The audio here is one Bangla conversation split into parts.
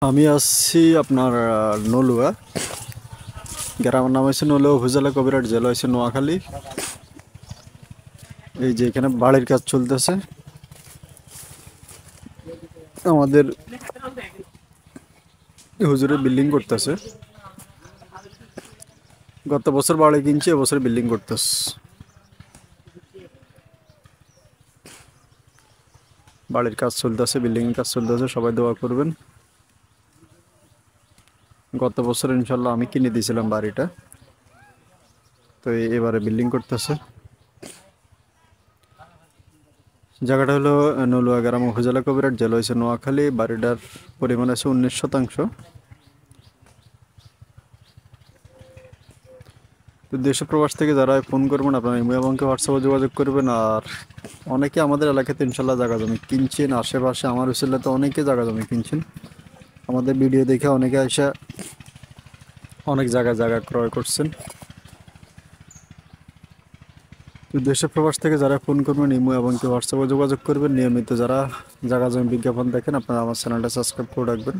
আমি আসছি আপনার নলুয়া গ্রামের নাম হচ্ছে নলুয়া উপজেলা কবিরহাট জেলা হচ্ছে নোয়াখালী। এই যে এখানে বাড়ির কাজ চলতেছে আমাদের হুজুরে বিল্ডিং করতেছে। গত বছর বাড়ি কিনছে, এবছর বিল্ডিং করতেছে। বাড়ির কাজ চলতেছে, বিল্ডিং এর কাজ চলতেছে, সবাই দোয়া করবেন। গত বছর ইনশাল্লাহ আমি কিনে দিয়েছিলাম বাড়িটা, তো এবারে বিল্ডিং করতেছে। জায়গাটা হলো নলুয়া গ্রাম উপজেলা কবিরহাট জেলা হয়েছে নোয়াখালী। বাড়িটার পরিমাণ আছে 19%। তো দেশ প্রবাস থেকে যারা ফোন করবেন আপনারা ইমো এবং হোয়াটসঅ্যাপে যোগাযোগ করবেন। আর অনেকে আমাদের এলাকাতে ইনশাল্লাহ জায়গা জমি কিনছেন, আশেপাশে আমার উসিলাতে অনেকে জায়গা জমি কিনছেন। আমাদের ভিডিও দেখে অনেকে এসে অনেক জায়গা ক্রয় করছেন। তো দেশে প্রবাস থেকে যারা ফোন করবেন ইমো এবং হোয়াটসঅ্যাপে যোগাযোগ করবেন। নিয়মিত যারা জায়গা জমি বিজ্ঞাপন দেখেন আপনারা আমার চ্যানেলটা সাবস্ক্রাইব করে রাখবেন।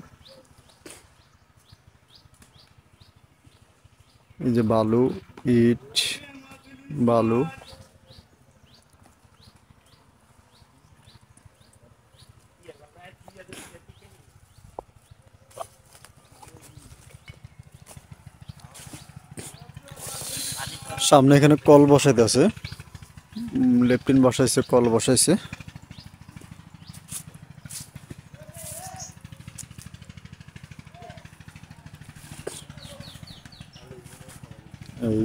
এই যে বালু, ইট, বালু, সামনে এখানে কল বসাইতে আছে, লেফটিন বসাইছে, কল বসাইছে। এই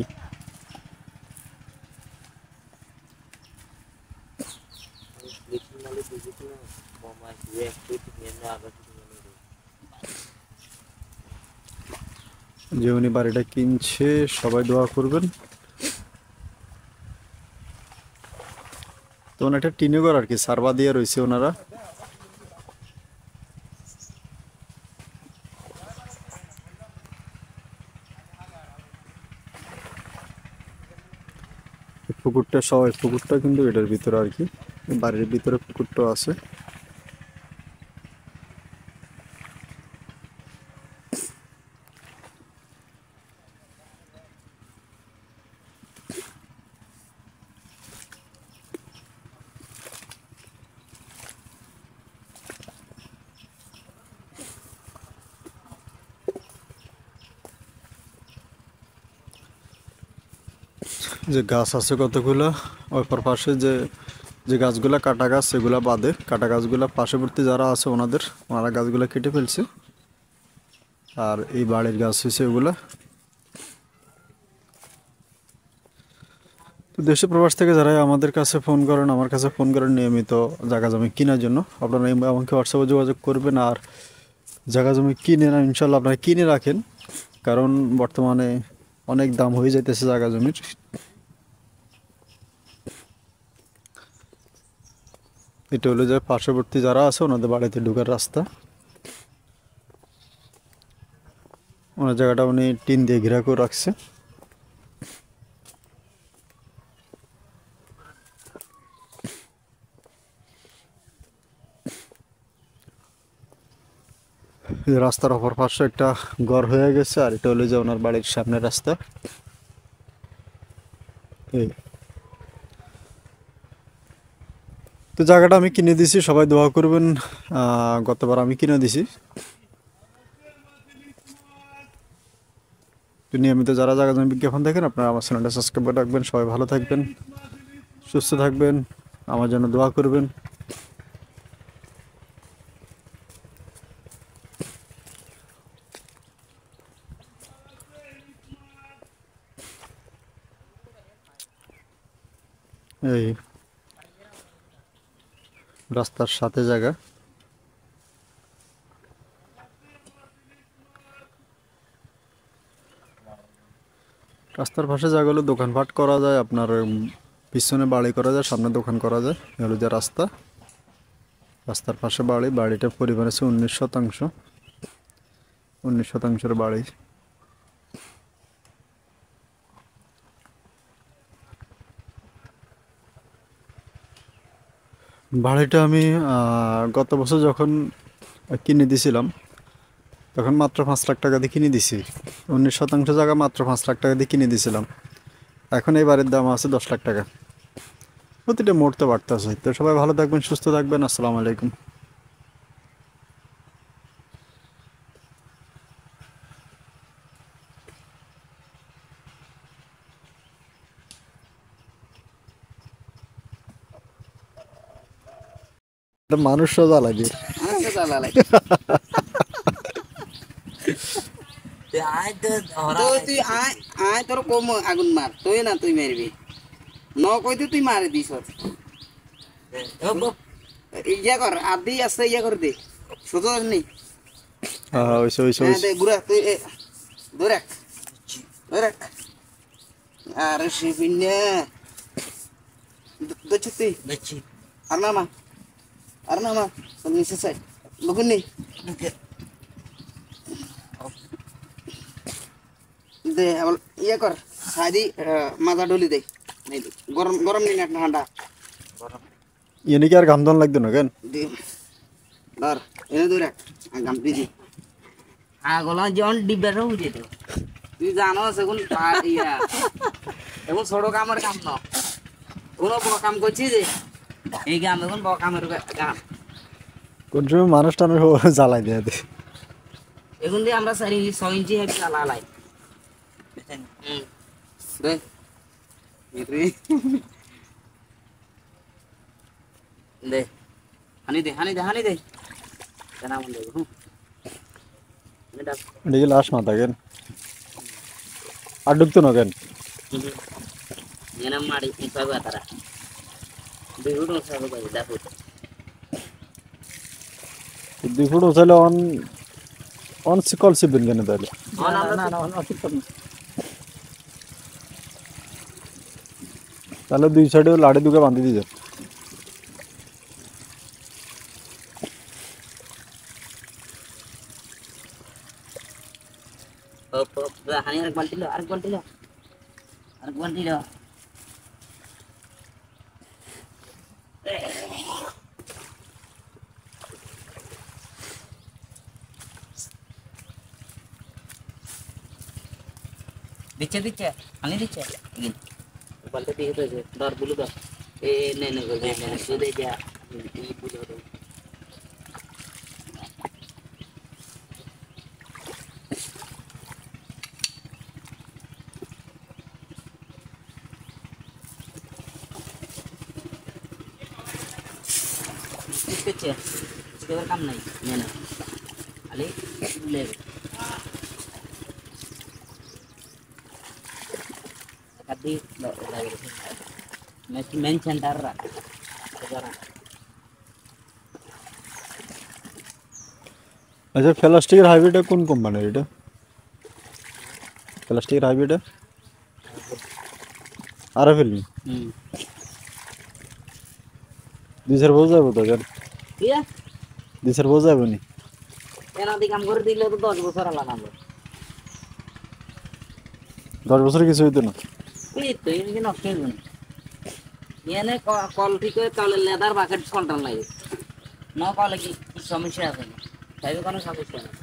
যে উনি বাড়িটা কিনছে, সবাই দোয়া করবেন। তো একটা টিনে ঘর আর কি, সারবা দিয়ে রয়েছে ওনারা। পুকুরটা সবাই, পুকুরটা কিন্তু এটার ভিতরে আর কি, বাড়ির ভিতরে পুকুরটা আছে। যে গাছ আছে কতগুলা, ওপর পাশে যে যে গাছগুলা কাটা গাছ, সেগুলা বাদে কাটা গাছগুলা পার্শ্ববর্তী যারা আছে ওনারা গাছগুলা কেটে ফেলছে। আর এই বাড়ির গাছ হয়েছে এগুলা। তো দেশে প্রবাস থেকে যারা আমাদের কাছে ফোন করেন, আমার কাছে ফোন করেন নিয়মিত জায়গা জমি কেনার জন্য, আপনারা আমাকে হোয়াটসঅ্যাপে যোগাযোগ করবেন। আর জায়গা জমি কিনে না ইনশাল্লাহ আপনারা কিনে রাখেন, কারণ বর্তমানে অনেক দাম হয়ে যাইতেছে জায়গা জমির। এটা হলো যে পার্শ্ববর্তী যারা আছে ওনাদের বাড়িতে ঢোকার রাস্তা। ওনার জায়গাটা উনি টিন দিয়ে ঘেরা করে রাখছে। রাস্তার অপর পাশে একটা ঘর হয়ে গেছে, আর এটা হলো যে ওনার বাড়ির সামনের রাস্তা। এই তো জায়গাটা আমি কিনে দিছি, সবাই দোয়া করবেন। গতবার আমি কিনে দিছি। তো নিয়মিত যারা জায়গা জমি বিজ্ঞাপন দেখেন আপনারা আমার চ্যানেলটা সাবস্ক্রাইব করে রাখবেন। সবাই ভালো থাকবেন, সুস্থ থাকবেন, আমার জন্য দোয়া করবেন। এই রাস্তার সাথে জায়গা, রাস্তার পাশে জায়গাগুলো দোকানপাট করা যায়, আপনার পিছনে বাড়ি করা যায়, সামনে দোকান করা যায়। এগুলো যে রাস্তা, রাস্তার পাশে বাড়ি, বাড়িটার পরিমাণ আছে 19%। 19%-এর বাড়ি। বাড়িটা আমি গত বছর যখন কিনে দিয়েছিলাম, তখন মাত্র 5 লাখ টাকা দিয়ে কিনে দিছি। 19 শতাংশ জায়গা মাত্র 5 লাখ টাকা দিয়ে কিনে দিছিলাম। এখন এই বাড়ির দাম আছে 10 লাখ টাকা। প্রতিটা মুহূর্তে বাড়তেছে। তো সবাই ভালো থাকবেন, সুস্থ থাকবেন। আসসালামু আলাইকুম। মানুষও জ্বালাবি। আচ্ছা জ্বালালাই তুই আয় আয় তোর কম আগুন মার তুই না তুই মারবি ন কইতে তুই মারে দিস ইয়া কর আদি আছে ইয়া করে দে শুধু নেই হ্যাঁ, ওইসে ওইসে হ্যাঁ ওইসে। দে গুড়া তুই ধরে ধরে আরে শিবিনে দেখছি তুই দেখছি আর না মা নিচে চাই লগুন নেই দে আবার ইয়ে কর সাদি মাথা ডলি দে গরম গরম নেই না ঠান্ডা এনে কি আর ঘামদন লাগতো না কেন? দে ধর এনে ধরে গাম দিদি আগলা জন ডিব্বার হয়ে যেত তুই জানো এখন ইয়া এখন ছোট কামের কাম না কোনো বড় কাম করছি যে এই গাম এখন বড় কামের গাম কোন সময় মানুষ টানুষ জ্বালাই দেয় দে। এখন দিয়ে আমরা 6 ইঞ্চি হেভি চালাই দে দে হানি দে কেনা মন দেব এদিকে লাশ মাথা কেন আর ঢুকতো না কেন? నేను ಮಾಡಿ ಇವಾಗ ತರ ಬಿಗುಡು ಸಹ ದಾಪು 2 ফুট উঠাইলে অন অন কল সিবেন কেন তাহলে? তাহলে 2 সাইডে লাড়ি দুকে বাঁধি দিয়ে হানি আরেক বালতি লো দিচ্ছে হানি দিচ্ছে বালতি দিয়ে তো দর বুলু দর এ নে সুদে যা ই বুলু দর इसके काम नहीं मैंने खाली ले कभी मैं सेंटर रहा আচ্ছা, প্লাস্টিকের হাইব্রিডটা কোন কোম্পানির? এটা প্লাস্টিকের হাইব্রিডটা আরে ফেলবি 2 বোঝা যাবো তো কেন? 2 বোঝা যাবো নি এনা দি কাম করে দিলে তো 10 বছর লাগাম 10 বছর কিছু হইতো না। এই তো এই নষ্ট হয়ে যাবে এনে কল ঠিক করে তাহলে লেদার বাকেট কন্ট্রোল নাই না কলে কি সমস্যা আছে না তাই কোনো সমস্যা নেই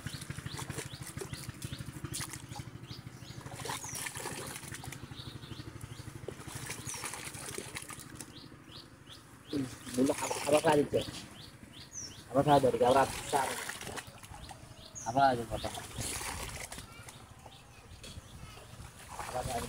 বলে আবার কাজ দিতে আবার কাজ ধরে আবার আবার আবার